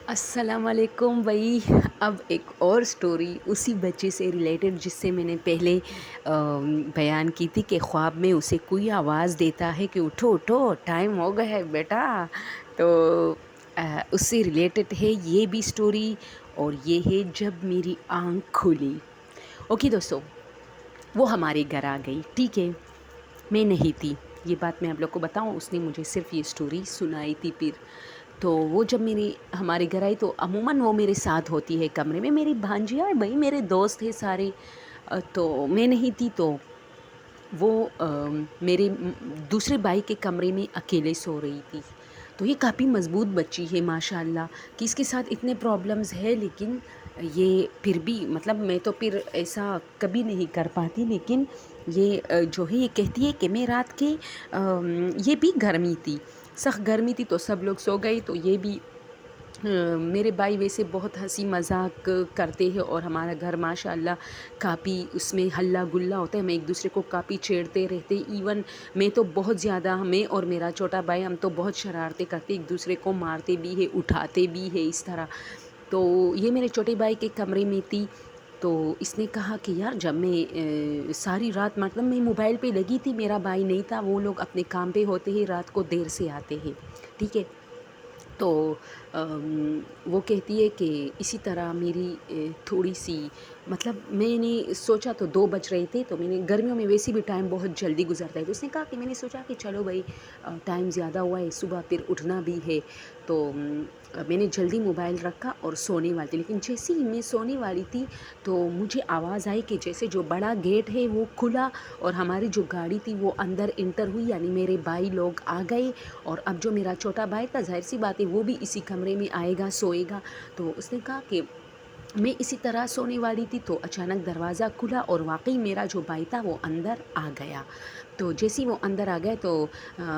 السلام علیکم بھائی. اب ایک اور سٹوری اسی بچے سے ریلیٹڈ جس سے میں نے پہلے بیان کی تھی کہ خواب میں اسے کوئی آواز دیتا ہے کہ اٹھو اٹھو ٹائم ہو گیا ہے بیٹا. تو اس سے ریلیٹڈ ہے یہ بھی سٹوری، اور یہ ہے جب میری آنکھ کھلی. اوکے دوستو، وہ ہمارے گھر آ گئی. ٹھیک ہے، میں نہیں تھی، یہ بات میں آپ لوگ کو بتاؤں، اس نے مجھے صرف یہ سٹوری سنائی تھی. پھر تو وہ جب ہمارے گھر آئی تو عموماً وہ میرے ساتھ ہوتی ہے کمرے میں. میری بھانجیاں بھائی میرے دوست ہیں سارے. تو میں نہیں تھی تو وہ میرے دوسرے بھائی کے کمرے میں اکیلے سو رہی تھی. تو یہ کافی مضبوط بچی ہے ماشاء اللہ، کہ اس کے ساتھ اتنے پرابلمز ہے، لیکن یہ پھر بھی مطلب میں تو پھر ایسا کبھی نہیں کر پاتی. لیکن یہ جو ہے یہ کہتی ہے کہ میں رات کے یہ بھی گرمی تھی، سخت گرمی تھی، تو سب لوگ سو گئے. تو یہ بھی میرے بھائی ویسے بہت ہنسی مذاق کرتے ہیں، اور ہمارا گھر ماشاء اللہ کافی اس میں ہلا گلا ہوتا ہے. ہم ایک دوسرے کو کافی چھیڑتے رہتے. ایون میں تو بہت زیادہ، میں اور میرا چھوٹا بھائی ہم تو بہت شرارتیں کرتے، ایک دوسرے کو مارتے بھی ہے، اٹھاتے بھی ہے اس طرح. تو یہ میرے چھوٹے بھائی کے کمرے میں تھی. تو اس نے کہا کہ یار جب میں ساری رات، مطلب میں موبائل پہ لگی تھی، میرا بھائی نہیں تھا، وہ لوگ اپنے کام پہ ہوتے ہیں، رات کو دیر سے آتے ہیں. ٹھیک ہے. تو وہ کہتی ہے کہ اسی طرح میری تھوڑی سی، مطلب میں نے سوچا تو 2 بج رہے تھے، تو میں نے، گرمیوں میں ویسے بھی ٹائم بہت جلدی گزرتا ہے، تو اس نے کہا کہ میں نے سوچا کہ چلو بھائی ٹائم زیادہ ہوا ہے، صبح پھر اٹھنا بھی ہے. تو میں نے جلدی موبائل رکھا اور سونے والی تھی. لیکن جیسے ہی میں سونے والی تھی تو مجھے آواز آئی کہ جیسے جو بڑا گیٹ ہے وہ کھلا، اور ہماری جو گاڑی تھی وہ اندر انٹر ہوئی، یعنی میرے بھائی لوگ آ گئے. اور اب جو میرا چھوٹا بھائی تھا، ظاہر سی بات ہے وہ بھی اسی کمرے میں آئے گا، سوئے گا. تو اس نے کہا کہ میں اسی طرح سونے والی تھی تو اچانک دروازہ کھلا، اور واقعی میرا جو بھائی تھا وہ اندر آ گیا. تو جیسے ہی وہ اندر آ گئے تو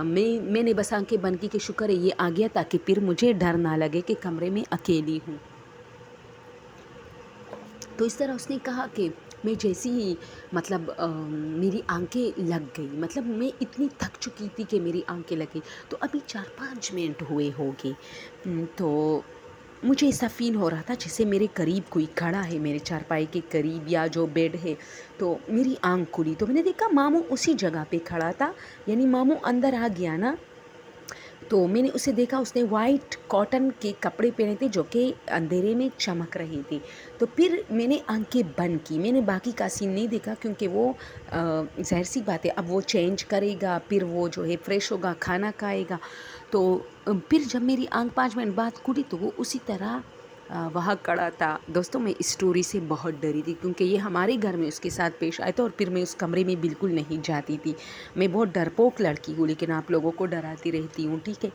میں نے بس آنکھیں بند کی کہ شکر ہے یہ آ گیا، تاکہ پھر مجھے ڈر نہ لگے کہ کمرے میں اکیلی ہوں. تو اس طرح اس نے کہا کہ میں جیسی ہی، مطلب میری آنکھیں لگ گئی، مطلب میں اتنی تھک چکی تھی کہ میری آنکھیں لگ گئی. تو ابھی 4-5 منٹ ہوئے ہوگے. تو مجھے ایسا فیل ہو رہا تھا جیسے میرے قریب کوئی کھڑا ہے، میرے چارپائی کے قریب یا جو بیڈ ہے. تو میری آنکھ کھلی تو میں نے دیکھا ماموں اسی جگہ پہ کھڑا تھا، یعنی ماموں اندر آ گیا نا. تو میں نے اسے دیکھا، اس نے وائٹ کاٹن کے کپڑے پہنے تھے جو کہ اندھیرے میں چمک رہے تھے. تو پھر میں نے آنکھیں بند کی، میں نے باقی کا سین نہیں دیکھا، کیونکہ وہ ظاہر سی بات ہے اب وہ چینج کرے گا، پھر وہ جو ہے فریش ہوگا، کھانا کھائے گا. تو پھر جب میری آنکھ 5 منٹ بعد کھلی تو وہ اسی طرح وہاں کھڑا تھا. دوستوں میں اس سٹوری سے بہت ڈری تھی، کیونکہ یہ ہمارے گھر میں اس کے ساتھ پیش آیا تھا، اور پھر میں اس کمرے میں بالکل نہیں جاتی تھی. میں بہت ڈرپوک لڑکی ہوں، لیکن آپ لوگوں کو ڈراتی رہتی ہوں. ٹھیک ہے.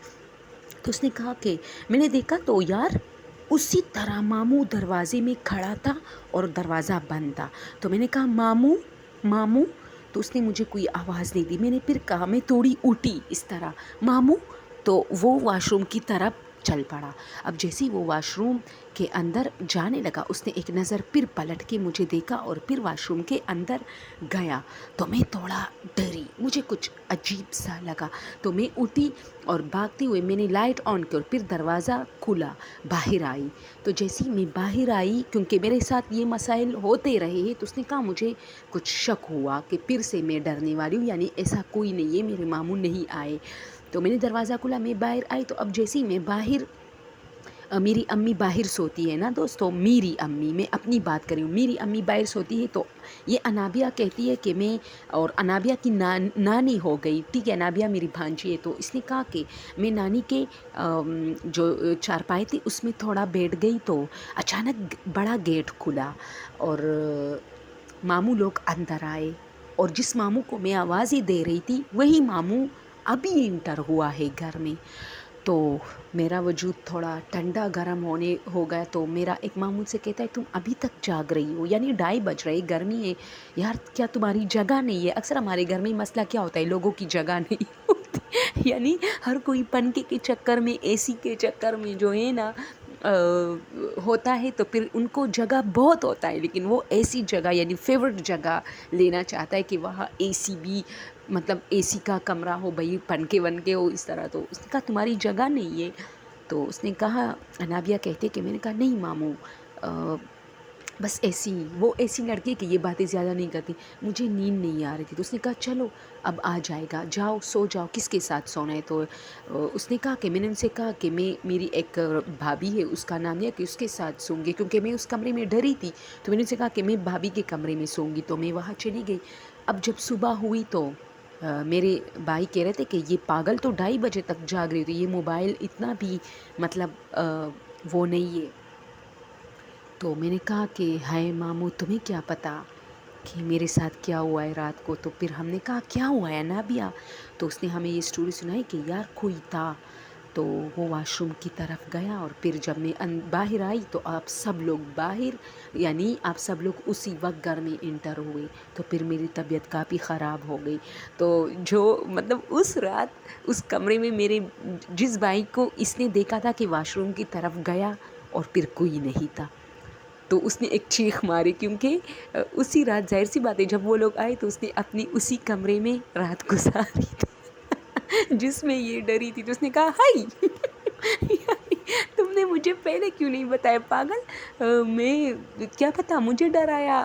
تو اس نے کہا کہ میں نے دیکھا تو یار اسی طرح ماموں دروازے میں کھڑا تھا اور دروازہ بند تھا. تو میں نے کہا ماموں ماموں. تو اس نے مجھے کوئی آواز نہیں دی. میں نے پھر کہا، میں تھوڑی اٹھی اس طرح، ماموں. تو وہ واش روم کی طرف چل پڑا. اب جیسے ہی وہ واش روم کے اندر جانے لگا، اس نے ایک نظر پھر پلٹ کے مجھے دیکھا اور پھر واش روم کے اندر گیا. تو میں تھوڑا ڈری، مجھے کچھ عجیب سا لگا. تو میں اٹھی اور بھاگتے ہوئے میں نے لائٹ آن کی، اور پھر دروازہ کھلا، باہر آئی. تو جیسے ہی میں باہر آئی، کیونکہ میرے ساتھ یہ مسائل ہوتے رہے ہیں، تو اس نے کہا مجھے کچھ شک ہوا کہ پھر سے میں ڈرنے والی ہوں، یعنی ایسا کوئی نہیں ہے، میرے ماموں نہیں آئے. تو میں نے دروازہ کھولا، میں باہر آئی. تو اب جیسے ہی میں باہر، میری امی باہر سوتی ہے نا دوستو، میری امی، میں اپنی بات کر رہی ہوں، میری امی باہر سوتی ہے. تو یہ انابیہ کہتی ہے کہ میں، اور انابیہ کی نانی ہو گئی. ٹھیک ہے، انابیہ میری بھانجی ہے. تو اس نے کہا کہ میں نانی کے جو چارپائی تھی اس میں تھوڑا بیٹھ گئی، تو اچانک بڑا گیٹ کھلا اور ماموں لوگ اندر آئے. اور جس ماموں کو میں آوازیں دے رہی تھی وہی ماموں ابھی انٹر ہوا ہے گھر میں. تو میرا وجود تھوڑا ٹھنڈا گرم ہو گیا. تو میرا ایک ماموں سے کہتا ہے تم ابھی تک جاگ رہی ہو، یعنی 2:30 بج رہے، گرمی ہے یار، کیا تمہاری جگہ نہیں ہے؟ اکثر ہمارے گھر میں مسئلہ کیا ہوتا ہے، لوگوں کی جگہ نہیں ہوتی، یعنی ہر کوئی پنکھے کے چکر میں، اے سی کے چکر میں جو ہے نا ہوتا ہے. تو پھر ان کو جگہ بہت ہوتا ہے، لیکن وہ ایسی جگہ، یعنی فیورٹ جگہ لینا چاہتا ہے کہ وہاں اے سی بھی، مطلب اے سی کا کمرہ ہو، بھائی پنکھے ونکے ہو اس طرح. تو اس نے کہا تمہاری جگہ نہیں ہے. تو اس نے کہا انابیہ کہتے کہ میں نے کہا نہیں ماموں بس ایسی وہ ایسی لڑکی کہ یہ باتیں زیادہ نہیں کرتی، مجھے نیند نہیں آ رہی تھی، تو اس نے کہا چلو اب آ جائے گا، جاؤ سو جاؤ، کس کے ساتھ سونا ہے؟ تو اس نے کہا کہ میں نے ان سے کہا کہ میری ایک بھابھی ہے، اس کا نام ہے کہ اس کے ساتھ سوں گی، کیونکہ میں اس کمرے میں ڈری تھی، تو میں نے ان سے کہا کہ میں بھابھی کے کمرے میں سوں گی، تو میں وہاں چلی گئی۔ اب جب صبح ہوئی تو میرے بھائی کہہ رہے تھے کہ یہ پاگل تو 2:30 بجے تک جاگ رہی تھی، یہ موبائل اتنا بھی مطلب وہ نہیں ہے۔ تو میں نے کہا کہ ہائے ماموں تمہیں کیا پتہ کہ میرے ساتھ کیا ہوا ہے رات کو؟ تو پھر ہم نے کہا کیا ہوا ہے نابیہ؟ تو اس نے ہمیں یہ سٹوری سنائی کہ یار کوئی تھا، تو وہ واش روم کی طرف گیا، اور پھر جب میں باہر آئی تو آپ سب لوگ باہر، یعنی آپ سب لوگ اسی وقت گھر میں انٹر ہوئے، تو پھر میری طبیعت کافی خراب ہو گئی۔ تو جو مطلب اس رات اس کمرے میں میرے جس بھائی کو اس نے دیکھا تھا کہ واش روم کی طرف گیا اور پھر کوئی نہیں تھا، تو اس نے ایک چیخ ماری، کیونکہ اسی رات ظاہر سی بات ہے جب وہ لوگ آئے تو اس نے اپنی اسی کمرے میں رات گزاری تھی جس میں یہ ڈری تھی، تو اس نے کہا ہائی تم نے مجھے پہلے کیوں نہیں بتایا پاگل، میں کیا پتا مجھے ڈرایا،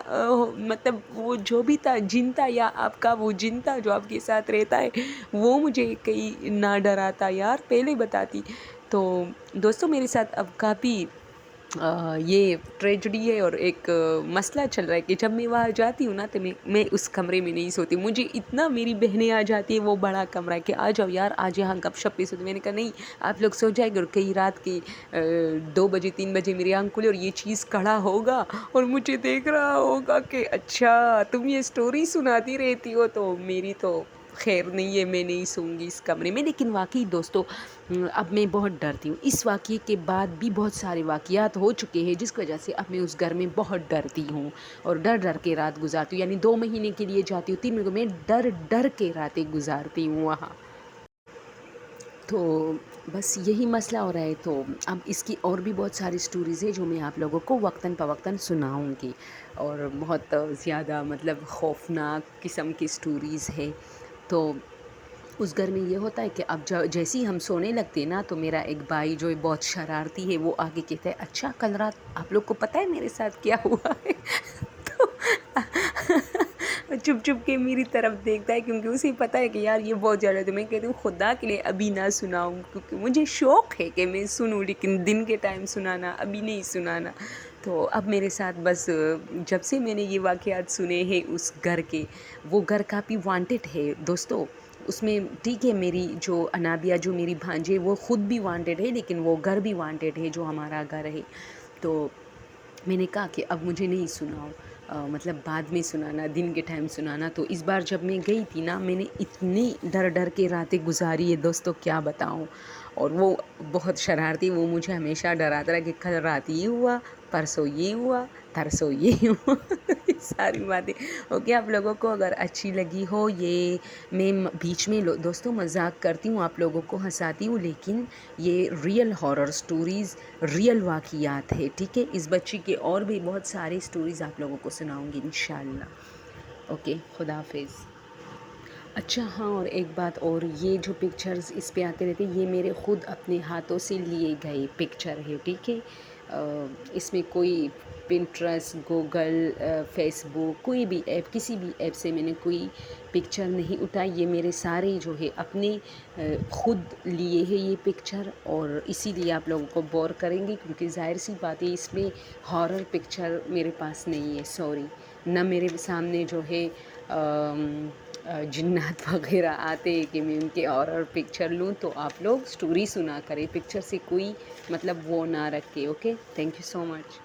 مطلب وہ جو بھی تھا جن تھا، یا آپ کا وہ جن تھا جو آپ کے ساتھ رہتا ہے وہ مجھے کہیں نہ ڈراتا، یار پہلے بتاتی۔ تو دوستوں میرے ساتھ اب کافی یہ ٹریجڈی ہے اور ایک مسئلہ چل رہا ہے کہ جب میں وہاں جاتی ہوں نا تو میں اس کمرے میں نہیں سوتی، مجھے اتنا میری بہنیں آ جاتی ہیں، وہ بڑا کمرہ ہے کہ آ جاؤ یار آج یہاں گپ شپ پہ سوتے، میں نے کہا نہیں آپ لوگ سو جائے گے، اور کئی رات کے 2 بجے 3 بجے میری آنکھ کھلی اور یہ چیز کھڑا ہوگا اور مجھے دیکھ رہا ہوگا کہ اچھا تم یہ سٹوری سناتی رہتی ہو، تو میری تو خیر نہیں ہے، میں نہیں سوں گی اس کمرے میں۔ لیکن واقعی دوستو اب میں بہت ڈرتی ہوں، اس واقعے کے بعد بھی بہت سارے واقعات ہو چکے ہیں جس کی وجہ سے اب میں اس گھر میں بہت ڈرتی ہوں اور ڈر ڈر کے رات گزارتی ہوں، یعنی 2 مہینے کے لیے جاتی ہوں 3 مہینے میں ڈر ڈر کے راتیں گزارتی ہوں وہاں۔ تو بس یہی مسئلہ ہو رہا ہے، تو اب اس کی اور بھی بہت ساری سٹوریز ہیں جو میں آپ لوگوں کو وقتاً فوقتاً سناؤں گی، اور بہت زیادہ مطلب خوفناک قسم کی سٹوریز ہے۔ تو اس گھر میں یہ ہوتا ہے کہ اب جیسے ہی ہم سونے لگتے ہیں نا تو میرا ایک بھائی جو بہت شرارتی ہے وہ آگے کہتا ہے اچھا کل رات آپ لوگ کو پتہ ہے میرے ساتھ کیا ہوا ہے؟ تو چپ چپ کے میری طرف دیکھتا ہے کیونکہ اسے پتہ ہے کہ یار یہ بہت زیادہ، تو میں کہتی ہوں خدا کے لیے ابھی نہ سناؤں، کیونکہ مجھے شوق ہے کہ میں سنوں لیکن دن کے ٹائم سنانا، ابھی نہیں سنانا۔ تو اب میرے ساتھ بس جب سے میں نے یہ واقعات سنے ہیں اس گھر کے، وہ گھر کافی وانٹڈ ہے دوستو، اس میں ٹھیک ہے میری جو انابیہ جو میری بھانجے وہ خود بھی وانٹڈ ہے، لیکن وہ گھر بھی وانٹڈ ہے جو ہمارا گھر ہے۔ تو میں نے کہا کہ اب مجھے نہیں سناؤ، مطلب بعد میں سنانا، دن کے ٹائم سنانا۔ تو اس بار جب میں گئی تھی نا میں نے اتنی ڈر ڈر کے راتیں گزاری ہے دوستو کیا بتاؤں، اور وہ بہت شرارتی، وہ مجھے ہمیشہ ڈراتا رہا کہ کل رات یہ ہوا، پرسوں یہ ہوا، ترسوں یہ ہوا ساری باتیں۔ اوکے آپ لوگوں کو اگر اچھی لگی ہو یہ، میں بیچ میں دوستوں مذاق کرتی ہوں، آپ لوگوں کو ہنساتی ہوں، لیکن یہ ریئل ہارر سٹوریز، ریئل واقعات ہے، ٹھیک ہے؟ اس بچی کے اور بھی بہت ساری سٹوریز آپ لوگوں کو سناؤں گی انشاءاللہ۔ اوکے خدا حافظ۔ اچھا ہاں، اور ایک بات اور، یہ جو پکچرز اس پہ آتے رہتے یہ میرے خود اپنے ہاتھوں سے لیے گئے پکچر ہے، ٹھیک ہے؟ اس میں کوئی پنٹرسٹ، گوگل، فیس بک، کوئی بھی ایپ، کسی بھی ایپ سے میں نے کوئی پکچر نہیں اٹھائی، یہ میرے سارے جو ہے اپنے خود لیے ہیں یہ پکچر، اور اسی لیے آپ لوگوں کو بور کریں گے کیونکہ ظاہر سی بات ہے اس میں ہارر پکچر میرے پاس نہیں ہے، سوری، نہ میرے سامنے جو ہے جنات وغیرہ آتے کہ میں ان کے ہارر پکچر لوں، تو آپ لوگ سٹوری سنا کریں، پکچر سے کوئی مطلب وہ نہ رکھے۔ Okay, thank you so much.